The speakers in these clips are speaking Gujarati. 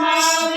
Rama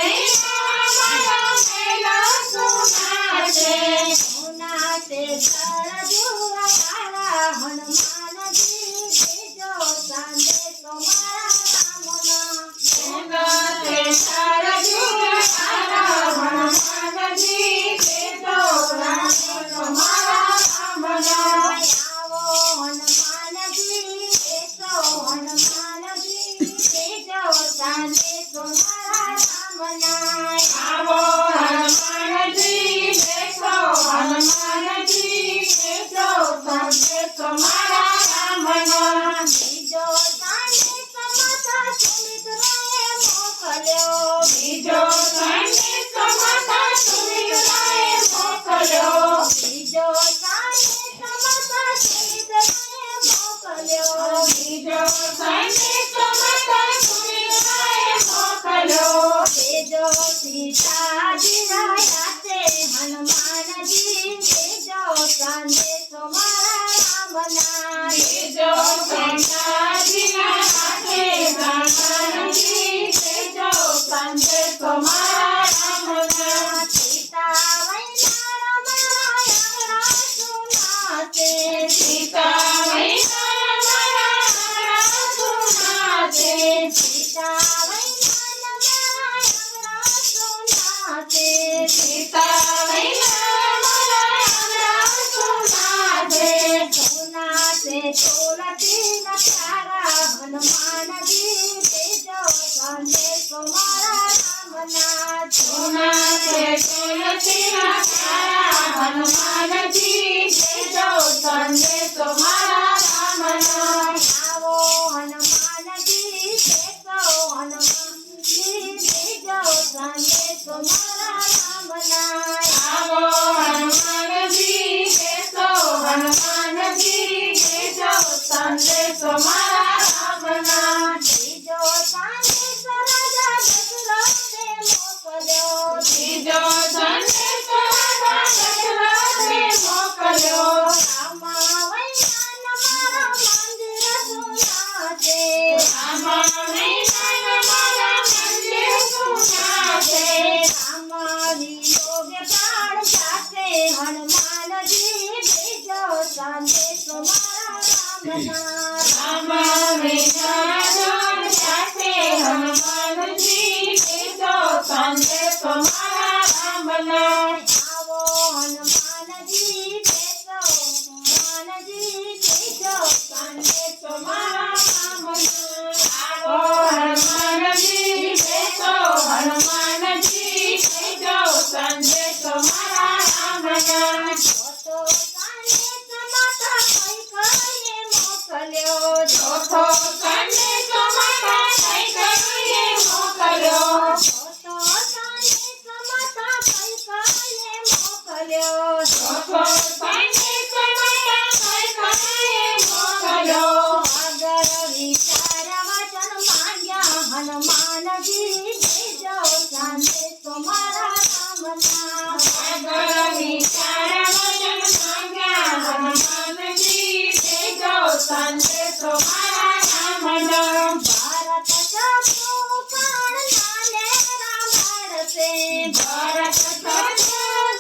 હનુમાનજી દેજો સંદેશો મારા રામના ત્રીજો સંદેશો રાજા દશરથે મોકલ્યો ત્રીજો સંદેશો રાજા દશરથે મોકલ્યો રામા વૈનાન મારા મંદિર સુનાશે રામા વૈનાન મારા મંદિર સુનાશે રામા વિયોગે પ્રાણ જાશે હનુમાનજી દેજો સંદેશો મારા રામના રામા વૈનાન જાશે હનુમાનજી દેજો સંદેશો મારા રામના આવો હનુમાનજી દેજો હનુમાનજી દેજો સંદેશો મારા રામના આવો હનુમાનજી દેજો હનુમાનજી દેજો સંદેશો મારા રામના ચોથો સંદેશો માતા કૈકેયીએ મોકલ્યો ચોથો સંદેશો માતા કૈકેયીએ મોકલ્યો ચોથો સંદેશો માતા કૈકેયીએ મોકલ્યો ચોથો સંદેશો માતા કૈકેયીએ મોકલ્યો અગર વિચાર વચન માંગ્યા હનુમાનજી દેજો સંદેશો મારા રામના અગર વિચાર વચન માંગ્યા હનુમાનજી દેજો સંદેશો મારા રામના ભારત શત્રુઘ્ન નામે રામાયણસે ભારત શત્રુઘ્ન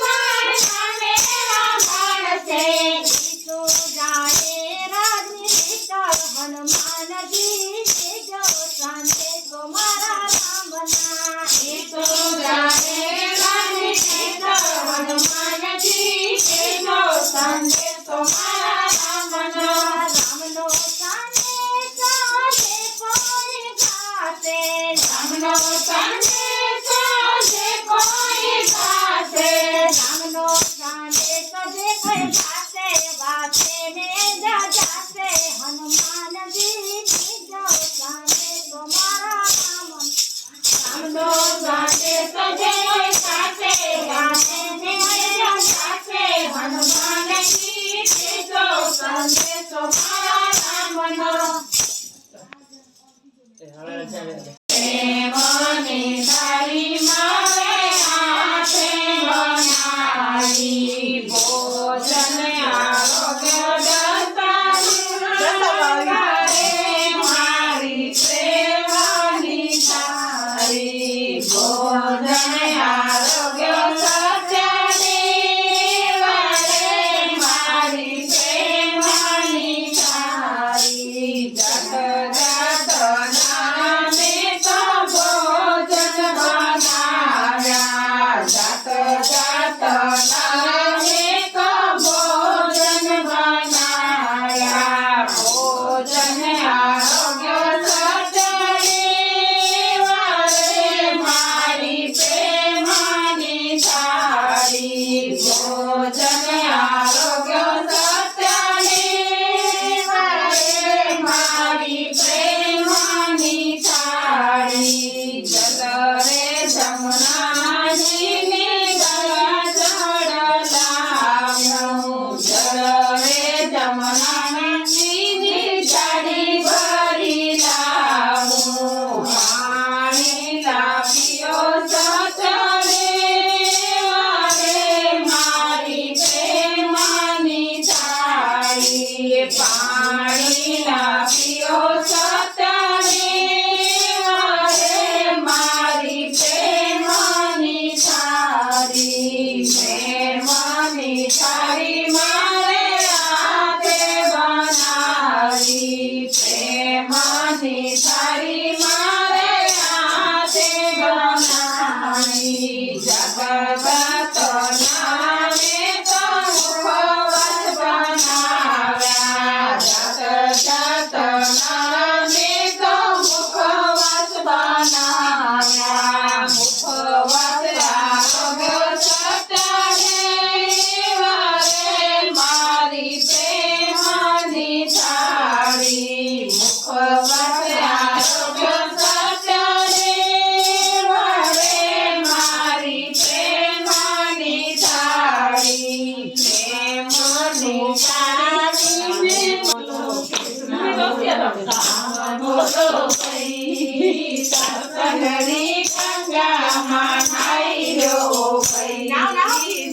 નામે રામાયણસે ઈસો જાણે રાજનીતિકર હનુમાનજી દેજો સંદેશો મારા રામના ઈસો જાણે રાજનીતિકર હનુમાનજી દેજો સંદેશો મારા રામના રામનો સંદેશો જે કોઈ ગાશે રામનો સંદેશો જે કોઈ ગાશે રામનો સંદેશો જે કોઈ ગાશે વાસે ને જાશે હનુમાનજી દેજો સંદેશો મારા રામનો સંદેશો જે કોઈ ગાશે વાસે ને જાશે હનુમાનજી દેજો સંદેશો મારા રામનો પ્રેમની થાળીમાં રે હાથે બનાવી ભોજન આરોગ્ય દત્તારે મારી પ્રેમની થાળી ભોજન આરોગ્ય સત્યદેવ રે મારી પ્રેમની થાળી જત જત નામે તો ભોજન બનાવ્યા જત જત નામે તો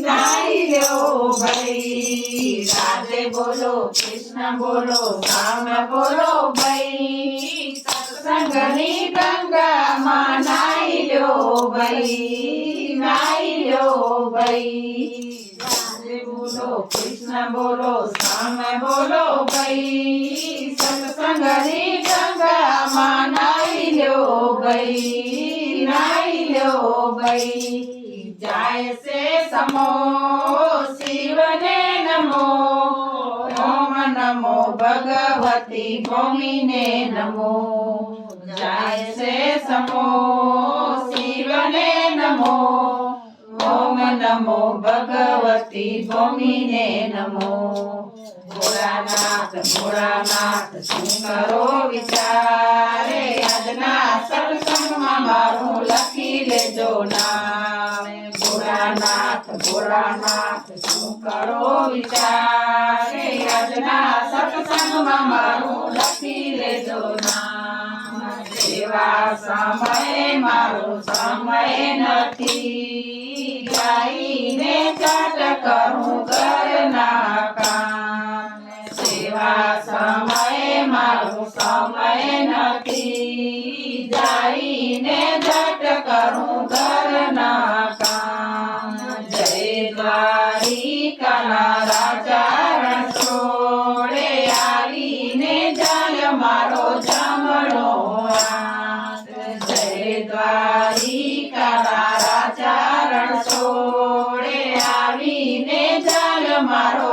નાઈ લ્યો ભાઈ રાધે બોલો કૃષ્ણ બોલો રામ બોલો ભાઈ સત્સંગની ગંગામાં નાઈ લ્યો ભાઈ નાઈ લ્યો ભાઈ રાધે બોલો કૃષ્ણ બોલો રામ બોલો ભાઈ સત્સંગની ગંગામાં નાઈ લ્યો ભાઈ નાઈ લ્યો ભાઈ જાય છે સમો શિવને નમો ઓમ નમો ભગવતી ભૂમિને નમો જાય છે સમો શિવને નમો ઓમ નમો ભગવતી ભૂમિને નમો ભોળાનાથ ભોળાનાથ શું કરો વિચારે આજના સત્સંગમાં મારું લખી લેજો નામ ભોળાનાથ ભોળાનાથ શું કરો વિચારે આજના સત્સંગમાં મારું લખી લેજો નામ જેવા સમય મારો સમય નથી ગાઈને ચાટ કરું ઘરના કામ સેવા સમય મારો સમય નથી જાઈને જટ કરું ઘરના કામ જય દ્વારિકાના રાજા રણછોડે આવીને જાય મારો જમણો હાથ જય દ્વારિકાના રાજા રણછોડે આવીને જાય મારો